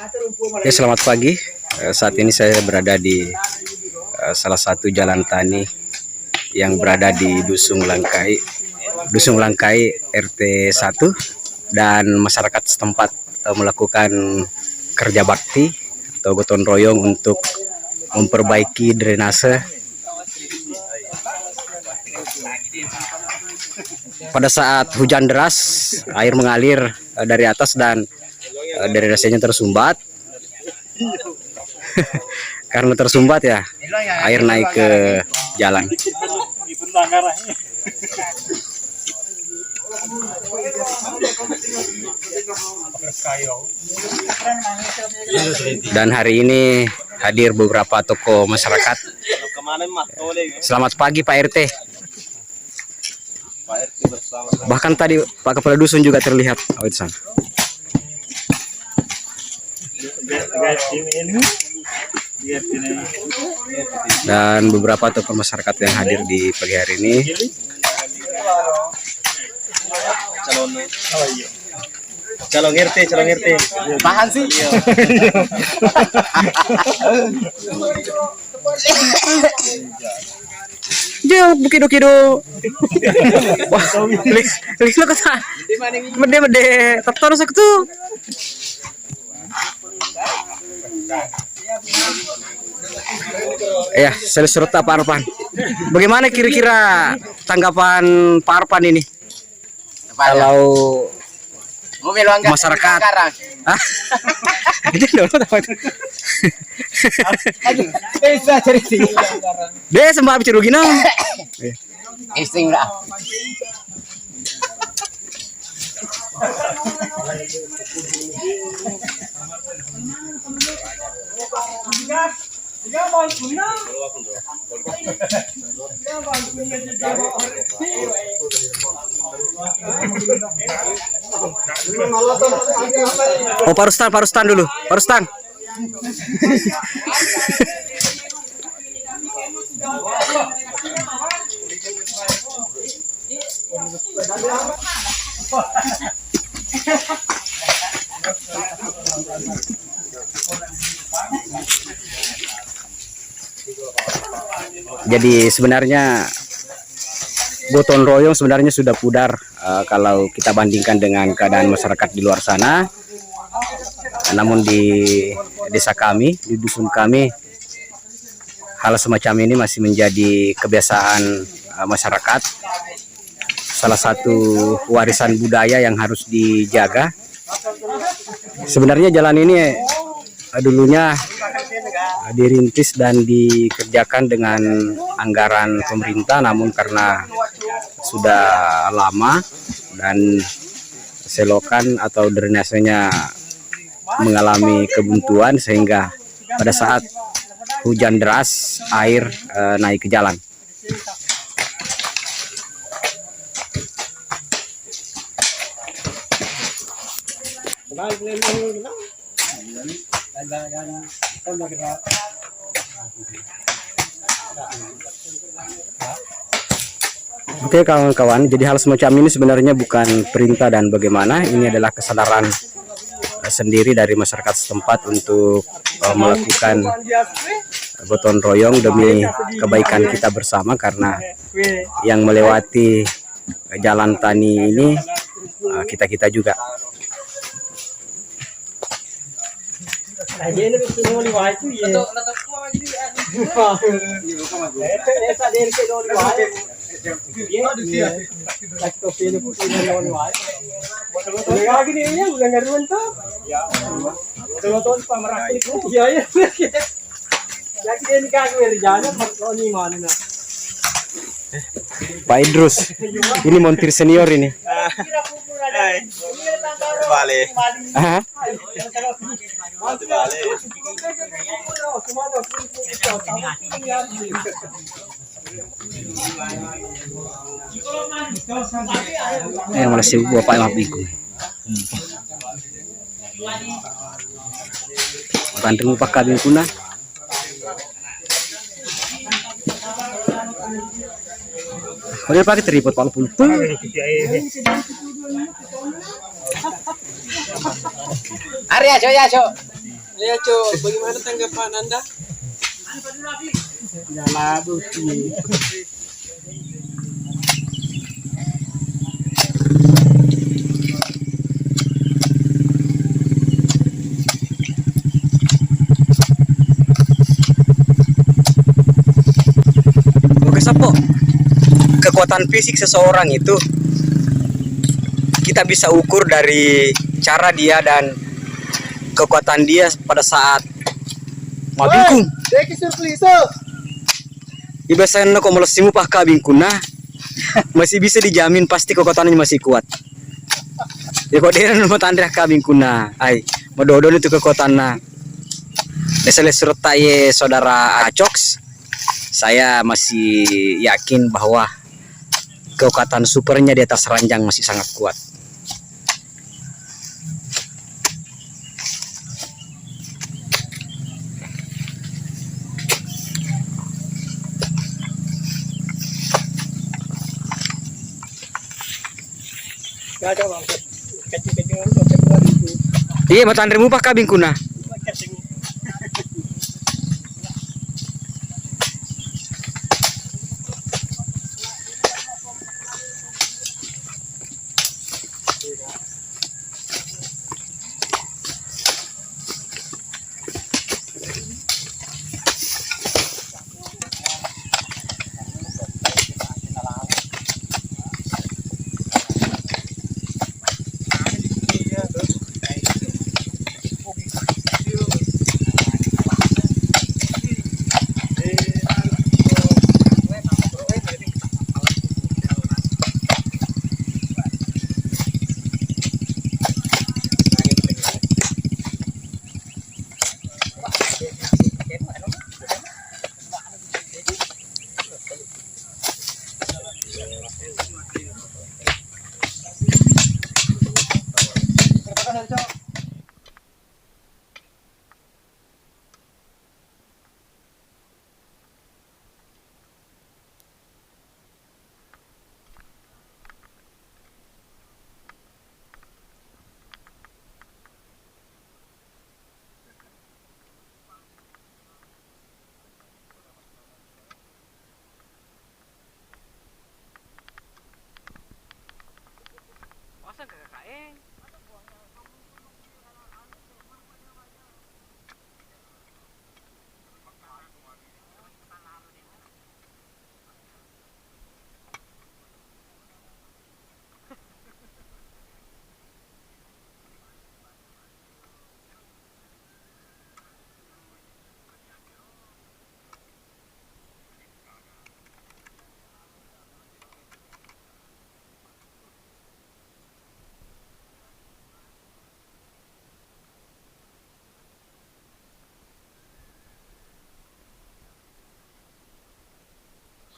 Oke, selamat pagi. Saat ini saya berada di salah satu jalan tani yang berada di Dusun Langkai RT 1, dan masyarakat setempat melakukan kerja bakti atau gotong royong untuk memperbaiki drainase. Pada saat hujan deras, air mengalir dari atas dan drainasenya tersumbat. Karena tersumbat ya, air naik ke jalan. Dan hari ini hadir beberapa tokoh masyarakat. Selamat pagi Pak RT. Bahkan tadi Pak Kepala Dusun juga terlihat. Oh, itu sana. Dan beberapa tokoh masyarakat yang hadir di pagi hari ini. Calon RT. Tahan sih. Dia bukido. Wah, lihat lo kata. Mede terus aku tuh. Ya, serta Pak Arpan. Bagaimana kira-kira tanggapan Pak Arpan ini? Kalau masyarakat, itu dulu Bisa cerita. Dia sembah bicara gini. Isting lah. Oh, Parustan dulu. Parustan. Jadi sebenarnya gotong royong sebenarnya sudah pudar kalau kita bandingkan dengan keadaan masyarakat di luar sana. Namun di desa kami, di dusun kami, hal semacam ini masih menjadi kebiasaan masyarakat. Salah satu warisan budaya yang harus dijaga. Sebenarnya jalan ini dulunya dirintis dan dikerjakan dengan anggaran pemerintah, namun karena sudah lama dan selokan atau drainasenya mengalami kebuntuan sehingga pada saat hujan deras air naik ke jalan. Oke kawan-kawan, jadi hal semacam ini sebenarnya bukan perintah dan bagaimana, ini adalah kesadaran sendiri dari masyarakat setempat untuk melakukan gotong royong demi kebaikan kita bersama, karena yang melewati jalan tani ini kita juga. Pak Idrus, ini montir senior ini. Vale. Masih bapak yang bingung. Bandeng pak kabin kuna. Kalau pakai tripod paling pulpen. Arya, coy. Ya, Cok, bagaimana tanggapan Anda? Oke, Sapo. Kekuatan fisik seseorang itu kita bisa ukur dari cara dia dan kekuatan dia pada saat mabingkung. Ibiasanya kok melesimu pah bingkuna masih bisa dijamin pasti kekuatannya masih kuat. Ya kok dia nomor tanda bingkuna, ay mododon itu kekuatannya. Misalnya serta ye saudara Acox, saya masih yakin bahwa kekuatan supernya di atas ranjang masih sangat kuat. Iya, mata Andre mupah kabing kuna. Masa gak kain?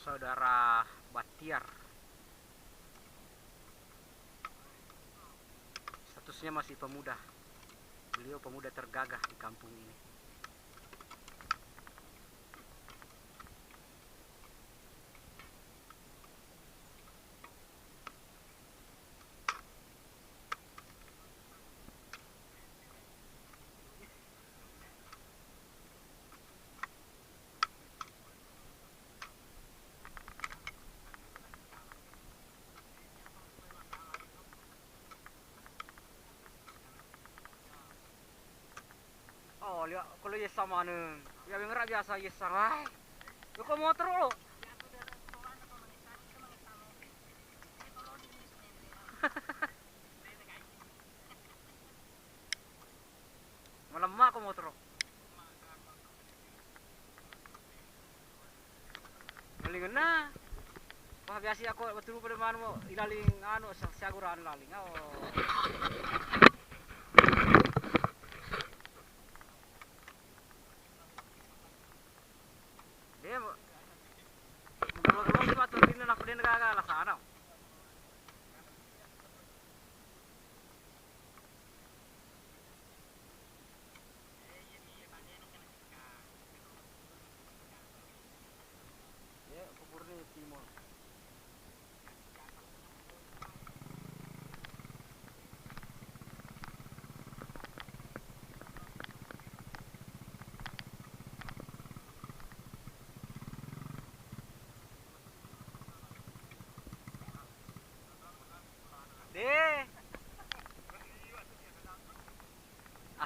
Saudara Batiar, statusnya masih pemuda. Beliau pemuda tergagah di kampung ini. Oh, lihat kalau yes sama nih. Ya ngerak biasa yes sama. Yo kok motor lo? Melemah kok motor lo. Ngalingan na. Wah biasa aku betul pada mana mau ilaling anu saguran laling. Oh. Dia kalau cuma tuh ini nak dia negara lah sana. Ya, kupurni timur.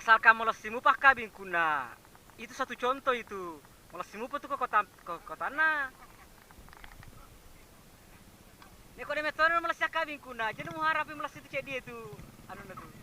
asalkan molos simupah kabin kuna. Itu satu contoh itu. Molos simupah tuh ke kota na. Nek kode metode molos kabin kuna. Jadi mau harapin molos itu cek dia tuh. Anu na tuh.